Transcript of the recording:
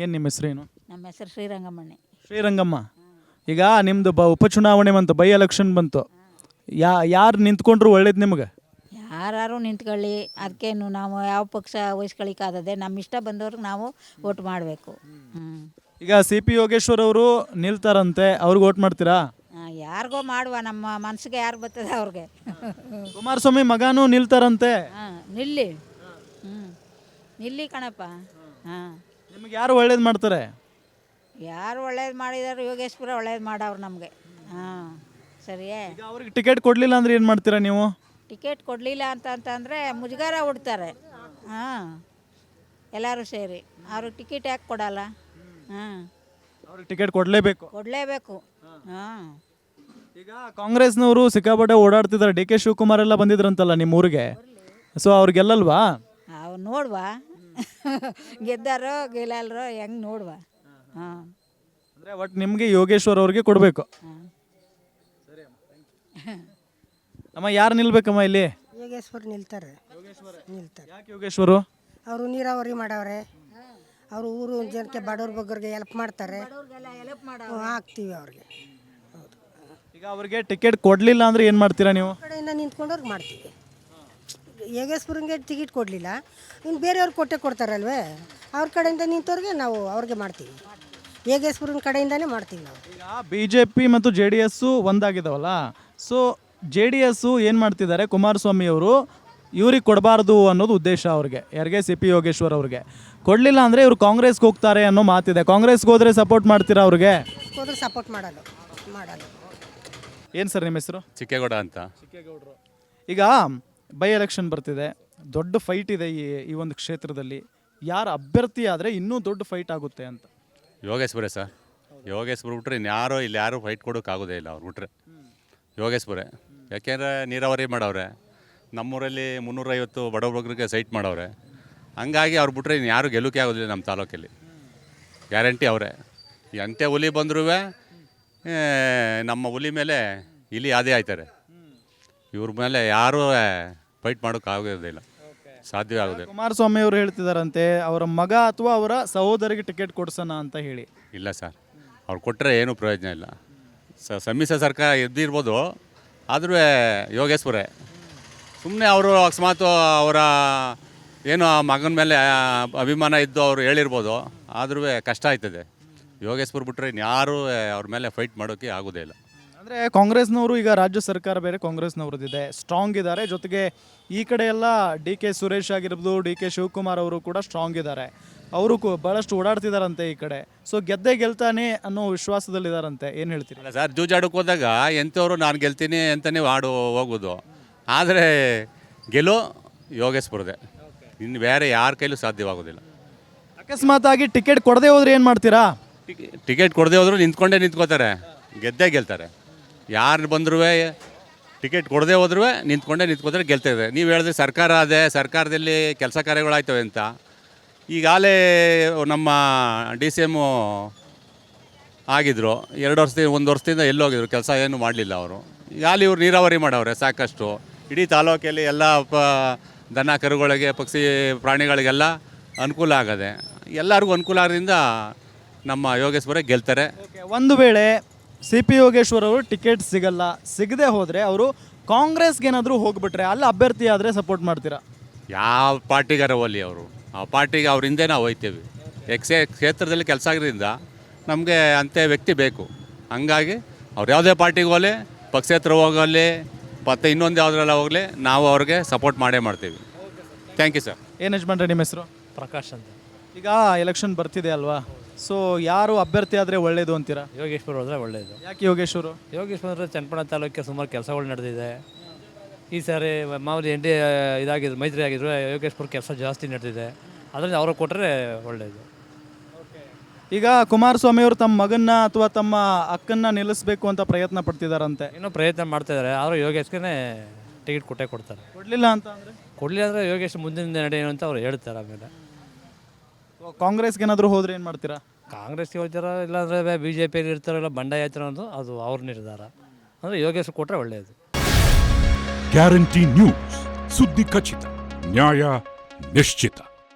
ಏನು ನಿಮ್ಮ ಹೆಸರೇನು? ನಮ್ಮ ಹೆಸರು ಶ್ರೀರಂಗಮಣ್ಣಿ. ಶ್ರೀರಂಗಮ್ಮ, ಈಗ ನಿಮ್ಮದು ಉಪಚುನಾವಣೆ ಬಂತು, ಬೈ ಎಲೆಕ್ಷನ್ ಬಂತು. ಯಾರು ನಿಂತ್ಕೊಂಡ್ರು ಒಳ್ಳೇದು ನಿಮ್ಗೆ? ಯಾರು ನಿಂತ್ಕೊಳ್ಳಿ, ಅದಕ್ಕೇನು ನಾವು ಯಾವ ಪಕ್ಷ ವಹಿಸ್ಕೊಳ್ಳಿಕ್ಕಾಗದೆ, ನಮ್ಮ ಇಷ್ಟ ಬಂದವ್ರಿಗೆ ನಾವು ವೋಟ್ ಮಾಡಬೇಕು. ಈಗ ಸಿ ಪಿ ಯೋಗೇಶ್ವರ್ ಅವರು ನಿಲ್ತಾರಂತೆ, ಅವ್ರಿಗೆ ವೋಟ್ ಮಾಡ್ತೀರಾ? ಯಾರಿಗೋ ಮಾಡುವ, ನಮ್ಮ ಮನಸ್ಸಿಗೆ ಯಾರು ಬರ್ತದೆ ಅವ್ರಿಗೆ. ಕುಮಾರಸ್ವಾಮಿ ಮಗನೂ ನಿಲ್ತಾರಂತೆ. ನಿಲ್ಲಿ ನಿಲ್ಲಿ ಕಣಪ್ಪ. ನಿಮ್ಗೆ ಯಾರು ಒಳ್ಳೇದು ಮಾಡ್ತಾರೆ? ಯಾರು ಒಳ್ಳೇದು ಮಾಡಿದಾರು, ಯೋಗೇಶ್ವರ ಒಳ್ಳೇದು ಮಾಡವ್ರು ನಮಗೆ. ಸರಿಯೇ. ಈಗ ಅವ್ರಿಗೆ ಟಿಕೆಟ್ ಕೊಡಲಿಲ್ಲ ಅಂದ್ರೆ ಏನು ಮಾಡ್ತೀರಾ ನೀವು? ಟಿಕೆಟ್ ಕೊಡಲಿಲ್ಲ ಅಂತಂದರೆ ಮುಜುಗರ ಹುಡ್ತಾರೆ. ಎಲ್ಲರೂ ಸೇರಿ ಅವ್ರಿಗೆ ಟಿಕೆಟ್ ಯಾಕೆ ಕೊಡಲ್ಲ? ಅವ್ರಿಗೆ ಟಿಕೆಟ್ ಕೊಡಲೇಬೇಕು. ಕೊಡಲೇಬೇಕು. ಈಗ ಕಾಂಗ್ರೆಸ್ನವರು ಸಿಕ್ಕಾಪಟ್ಟೆ ಓಡಾಡ್ತಿದ್ದಾರೆ. ಡಿ ಕೆ ಶಿವಕುಮಾರ್ ಎಲ್ಲ ಬಂದಿದ್ರಂತಲ್ಲ ನಿಮ್ಮ ಊರಿಗೆ, ಸೊ ಅವ್ರು ಗೆಲ್ಲಲ್ವಾ? ಅವ್ರು ನೋಡುವ ಗೆದ್ದಾರೋ ಗೆಲ್ಲಲ್ರೋ ಹೆಂಗೆ ನೋಡುವ. ಅಂದರೆ ಒಟ್ಟು ನಿಮಗೆ ಯೋಗೇಶ್ವರ್ ಅವ್ರಿಗೆ ಕೊಡಬೇಕು. ಅಮ್ಮ, ಯಾರು ನಿಲ್ಬೇಕಮ್ಮ ಇಲ್ಲಿ? ಯೋಗೇಶ್ವರ್ ನಿಲ್ತಾರೆ. ಯಾಕೆ ಯೋಗೇಶ್ವರು? ಅವರು ನೀರಾವರಿ ಮಾಡವ್ರೆ, ಅವರು ಊರು ಜನಕ್ಕೆ ಬಡವ್ರ ಬಗ್ಗರಿಗೆ ಹೆಲ್ಪ್ ಮಾಡ್ತಾರೆ, ಹಾಕ್ತೀವಿ ಅವ್ರಿಗೆ. ಈಗ ಅವ್ರಿಗೆ ಟಿಕೆಟ್ ಕೊಡಲಿಲ್ಲ ಅಂದ್ರೆ ಏನು ಮಾಡ್ತೀರಾ ನೀವು? ಕಡೆಯಿಂದ ನಿಂತ್ಕೊಂಡವ್ರಿಗೆ ಮಾಡ್ತೀವಿ. ಯೋಗೇಶ್ವರಂಗೆ ಟಿಕೆಟ್ ಕೊಡಲಿಲ್ಲ, ಇನ್ನು ಬೇರೆಯವ್ರಿಗೆ ಕೊಡ್ತಾರಲ್ವೇ, ಅವ್ರ ಕಡೆಯಿಂದ ನಿಂತವ್ರಿಗೆ ನಾವು ಅವ್ರಿಗೆ ಮಾಡ್ತೀವಿ. ಯೋಗೇಶ್ವರನ ಕಡೆಯಿಂದನೇ ಮಾಡ್ತೀವಿ ನಾವು. ಈಗ BJP ಮತ್ತು JDS ಒಂದಾಗಿದ್ದಾವಲ್ಲ, ಸೊ JDS ಏನು ಮಾಡ್ತಿದ್ದಾರೆ, ಕುಮಾರಸ್ವಾಮಿ ಅವರು ಇವ್ರಿಗೆ ಕೊಡಬಾರ್ದು ಅನ್ನೋದು ಉದ್ದೇಶ ಅವ್ರಿಗೆ. ಯಾರಿಗೆ? ಸಿ ಪಿ ಯೋಗೇಶ್ವರ್ ಅವ್ರಿಗೆ ಕೊಡಲಿಲ್ಲ ಅಂದರೆ ಇವ್ರು ಕಾಂಗ್ರೆಸ್ಗೆ ಹೋಗ್ತಾರೆ ಅನ್ನೋ ಮಾತಿದೆ. ಕಾಂಗ್ರೆಸ್ಗೆ ಹೋದರೆ ಸಪೋರ್ಟ್ ಮಾಡ್ತೀರಾ ಅವ್ರಿಗೆ? ಹೋದ್ರೆ ಸಪೋರ್ಟ್ ಮಾಡಲ್ಲ. ಏನು ಸರ್ ನಿಮ್ಮ ಹೆಸರು? ಚಿಕ್ಕೇಗೌಡ ಅಂತ. ಚಿಕ್ಕೇಗೌಡರು. ಈಗ ಬೈ ಎಲೆಕ್ಷನ್ ಬರ್ತಿದೆ, ದೊಡ್ಡ ಫೈಟ್ ಇದೆ ಈ ಒಂದು ಕ್ಷೇತ್ರದಲ್ಲಿ. ಯಾರು ಅಭ್ಯರ್ಥಿ ಆದರೆ ಇನ್ನೂ ದೊಡ್ಡ ಫೈಟ್ ಆಗುತ್ತೆ ಅಂತ? ಯೋಗೇಶ್ವರೇ ಸರ್. ಯೋಗೇಶ್ವರ ಬಿಟ್ರೆ ಇನ್ಯಾರೋ ಇಲ್ಲಿ ಯಾರು ಫೈಟ್ ಕೊಡೋಕ್ಕಾಗೋದೇ ಇಲ್ಲ. ಅವ್ರು ಬಿಟ್ರೆ ಯೋಗೇಶ್ವರೇ. ಯಾಕೆಂದರೆ ನೀರಾವರಿ ಮಾಡವ್ರೆ, ನಮ್ಮೂರಲ್ಲಿ 350 ಬಡವರಿಗೆ ಸೈಟ್ ಮಾಡವ್ರೆ. ಹಂಗಾಗಿ ಅವ್ರು ಬಿಟ್ರೆ ಇನ್ನು ಯಾರು ಗೆಲ್ಲೋಕೆ ಆಗೋದಿಲ್ಲ ನಮ್ಮ ತಾಲೂಕಲ್ಲಿ. ಗ್ಯಾರಂಟಿ ಅವರೇ. ಎಂತೆ ಹುಲಿ ಬಂದ್ರೂ ನಮ್ಮ ಹುಲಿ ಮೇಲೆ ಇಲಿ ಅದೇ ಆಯ್ತಾರೆ. ಇವ್ರ ಮೇಲೆ ಯಾರೂ ಫೈಟ್ ಮಾಡೋಕ್ಕಾಗೋದಿಲ್ಲ, ಸಾಧ್ಯವೇ ಆಗೋದಿಲ್ಲ. ಕುಮಾರಸ್ವಾಮಿ ಅವರು ಹೇಳ್ತಿದಾರಂತೆ ಅವರ ಮಗ ಅಥವಾ ಅವರ ಸಹೋದರಿಗೆ ಟಿಕೆಟ್ ಕೊಡ್ಸೋಣ ಅಂತ ಹೇಳಿ. ಇಲ್ಲ ಸರ್, ಅವ್ರು ಕೊಟ್ಟರೆ ಏನೂ ಪ್ರಯೋಜನ ಇಲ್ಲ. ಸಮ್ಮಿಶ್ರ ಸರ್ಕಾರ ಇದ್ದಿರ್ಬೋದು, ಆದರೂ ಯೋಗೇಶ್ವರೇ ಸುಮ್ಮನೆ ಅವರು ಅಕಸ್ಮಾತ್ ಅವರ ಏನು ಮಗನ ಮೇಲೆ ಅಭಿಮಾನ ಇದ್ದು ಅವರು ಹೇಳಿರ್ಬೋದು, ಆದರೂ ಕಷ್ಟ ಆಯ್ತದೆ. ಯೋಗೇಶ್ವರ್ ಬಿಟ್ಟರೆ ಇನ್ಯಾರೂ ಅವ್ರ ಮೇಲೆ ಫೈಟ್ ಮಾಡೋಕ್ಕೆ ಆಗೋದೇ ಇಲ್ಲ. ಅಂದರೆ ಕಾಂಗ್ರೆಸ್ನವರು ಈಗ ರಾಜ್ಯ ಸರ್ಕಾರ ಬೇರೆ ಕಾಂಗ್ರೆಸ್ನವ್ರದ್ದಿದೆ, ಸ್ಟ್ರಾಂಗ್ ಇದ್ದಾರೆ. ಜೊತೆಗೆ ಈ ಕಡೆ ಎಲ್ಲ DK ಸುರೇಶ್ ಆಗಿರ್ಬೋದು, DK ಶಿವಕುಮಾರ್ ಅವರು ಕೂಡ ಸ್ಟ್ರಾಂಗ್ ಇದ್ದಾರೆ. ಅವರು ಭಾಳಷ್ಟು ಓಡಾಡ್ತಿದಾರಂತೆ ಈ ಕಡೆ. ಸೊ ಗೆದ್ದೇ ಗೆಲ್ತಾನೆ ಅನ್ನೋ ವಿಶ್ವಾಸದಲ್ಲಿದ್ದಾರಂತೆ. ಏನು ಹೇಳ್ತೀರಿ? ಅಲ್ಲ ಸರ್, ಜೂಜಾಡಕ್ಕೆ ಹೋದಾಗ ಎಂಥವ್ರು ನಾನು ಗೆಲ್ತೀನಿ ಅಂತಲೇ ಹೋಗೋದು. ಆದರೆ ಗೆಲೋ ಯೋಗೇಶ್ವರದೇ, ಇನ್ನು ಬೇರೆ ಯಾರ ಕೈಲೂ ಸಾಧ್ಯವಾಗೋದಿಲ್ಲ. ಅಕಸ್ಮಾತ್ ಆಗಿ ಟಿಕೆಟ್ ಕೊಡದೆ ಹೋದ್ರೆ ಏನು ಮಾಡ್ತೀರಾ? ಟಿಕೆಟ್ ಕೊಡದೆ ಹೋದ್ರು ನಿಂತ್ಕೋತಾರೆ, ಗೆದ್ದೇ ಗೆಲ್ತಾರೆ. ಯಾರು ಬಂದರೂ ಟಿಕೆಟ್ ಕೊಡದೆ ಹೋದ್ರೂ ನಿಂತ್ಕೋತಾರೆ, ಗೆಲ್ತಾರೆ. ನೀವು ಹೇಳಿದ್ರೆ ಸರ್ಕಾರ ಅದೇ, ಸರ್ಕಾರದಲ್ಲಿ ಕೆಲಸ ಕಾರ್ಯಗಳಾಯ್ತವೆ ಅಂತ. ಈಗಾಗಲೇ ನಮ್ಮ DCM ಆಗಿದ್ದರು, 1 ವರ್ಷದಿಂದ ಎಲ್ಲೋಗಿದ್ರು, ಕೆಲಸ ಏನು ಮಾಡಲಿಲ್ಲ ಅವರು. ಈಗಾಗಲೇ ಇವ್ರು ನೀರಾವರಿ ಮಾಡವ್ರೆ ಸಾಕಷ್ಟು. ಇಡೀ ತಾಲೂಕಲ್ಲಿ ಎಲ್ಲ ದನ ಕರುಗಳಿಗೆ, ಪಕ್ಷಿ ಪ್ರಾಣಿಗಳಿಗೆಲ್ಲ ಅನುಕೂಲ ಆಗದೆ. ಎಲ್ಲರಿಗೂ ಅನುಕೂಲ ಆಗೋದ್ರಿಂದ ನಮ್ಮ ಯೋಗೇಶ್ವರ ಗೆಲ್ತಾರೆ. ಒಂದು ವೇಳೆ ಸಿ ಪಿ ಯೋಗೇಶ್ವರ್ ಅವರು ಟಿಕೆಟ್ ಸಿಗದೆ ಹೋದರೆ ಅವರು ಕಾಂಗ್ರೆಸ್ಗೆ ಏನಾದರೂ ಹೋಗ್ಬಿಟ್ರೆ ಅಲ್ಲಿ ಅಭ್ಯರ್ಥಿ ಆದರೆ ಸಪೋರ್ಟ್ ಮಾಡ್ತೀರಾ? ಯಾವ ಪಾರ್ಟಿಗಾರ ಹೋಗಲಿ, ಅವರು ಆ ಪಾರ್ಟಿಗೆ ಅವ್ರ ಹಿಂದೆ ನಾವು ಹೋಗ್ತೀವಿ. ಕ್ಷೇತ್ರದಲ್ಲಿ ಕೆಲಸ ಆಗಿರೋದ್ರಿಂದ ನಮಗೆ ಅಂಥ ವ್ಯಕ್ತಿ ಬೇಕು. ಹಂಗಾಗಿ ಅವ್ರು ಯಾವುದೇ ಪಾರ್ಟಿಗೆ ಹೋಗಲಿ, ಪಕ್ಷೇತರ ಹೋಗಲಿ, ಮತ್ತು ಇನ್ನೊಂದು ಯಾವುದ್ರೆಲ್ಲ ಹೋಗಲಿ, ನಾವು ಅವ್ರಿಗೆ ಸಪೋರ್ಟ್ ಮಾಡೇ ಮಾಡ್ತೀವಿ. Thank you sir. ಏನು ಯಜಮಾನ್ರೆ ನಿಮ್ಮ ಹೆಸರು? ಪ್ರಕಾಶ್ ಅಂತ. ಈಗ ಎಲೆಕ್ಷನ್ ಬರ್ತಿದೆ ಅಲ್ವಾ, ಸೊ ಯಾರು ಅಭ್ಯರ್ಥಿ ಆದರೆ ಒಳ್ಳೇದು ಅಂತೀರಾ? ಯೋಗೇಶ್ವರ್ ಹೋದರೆ ಒಳ್ಳೆಯದು. ಯಾಕೆ ಯೋಗೇಶ್ವರು? ಯೋಗೇಶ್ವರ ಚನ್ನಪಟ್ಟಣ ತಾಲೂಕಿಗೆ ಸುಮಾರು ಕೆಲಸಗಳು ನಡೆದಿದೆ. ಈ ಸಾರಿ ಮಾಮೂಲಿ ಇದಾಗಿದ್ರು, ಮೈತ್ರಿ ಆಗಿದ್ರು, ಯೋಗೇಶ್ವರ ಕೆಲಸ ಜಾಸ್ತಿ ನಡೆದಿದೆ. ಅದರಿಂದ ಅವ್ರಿಗೆ ಕೊಟ್ಟರೆ ಒಳ್ಳೆಯದು. ಈಗ ಕುಮಾರಸ್ವಾಮಿ ಅವರು ತಮ್ಮ ಮಗನ್ನ ಅಥವಾ ತಮ್ಮ ಅಕ್ಕನ್ನ ನಿಲ್ಲಿಸಬೇಕು ಅಂತ ಪ್ರಯತ್ನ ಪಡ್ತಿದಾರಂತೆ. ಇನ್ನೂ ಪ್ರಯತ್ನ ಮಾಡ್ತಾಯಿದ್ದಾರೆ, ಆದರೂ ಯೋಗೇಶ್ಗೆ ಟಿಕೆಟ್ ಕೊಡ್ತಾರೆ. ಕೊಡಲಿಲ್ಲ ಅಂತ ಅಂದರೆ? ಕೊಡಲಿಲ್ಲ ಅಂದರೆ ಯೋಗೇಶ್ ಮುಂದಿನ ನಡೆಯು ಅಂತ ಅವ್ರು ಹೇಳ್ತಾರೆ. ಆಮೇಲೆ ಕಾಂಗ್ರೆಸ್ಗೆ ಏನಾದರೂ ಹೋದ್ರೆ ಏನು ಮಾಡ್ತೀರಾ? ಕಾಂಗ್ರೆಸ್ಗೆ ಹೋಗ್ತಾರೋ, ಇಲ್ಲಾಂದರೆ BJPಯಲ್ಲಿ ಇರ್ತಾರೋ, ಇಲ್ಲ ಬಂಡಾಯ ಆಯ್ತಾರೋ ಅನ್ನೋದು ಅದು ಅವ್ರ ನಿರ್ಧಾರ. ಅಂದರೆ ಯೋಗೇಶ್ ಕೊಟ್ಟರೆ ಒಳ್ಳೆಯದು. ಗ್ಯಾರಂಟಿ ನ್ಯೂಸ್, ಸುದ್ದಿ ಖಚಿತ, ನ್ಯಾಯ ನಿಶ್ಚಿತ.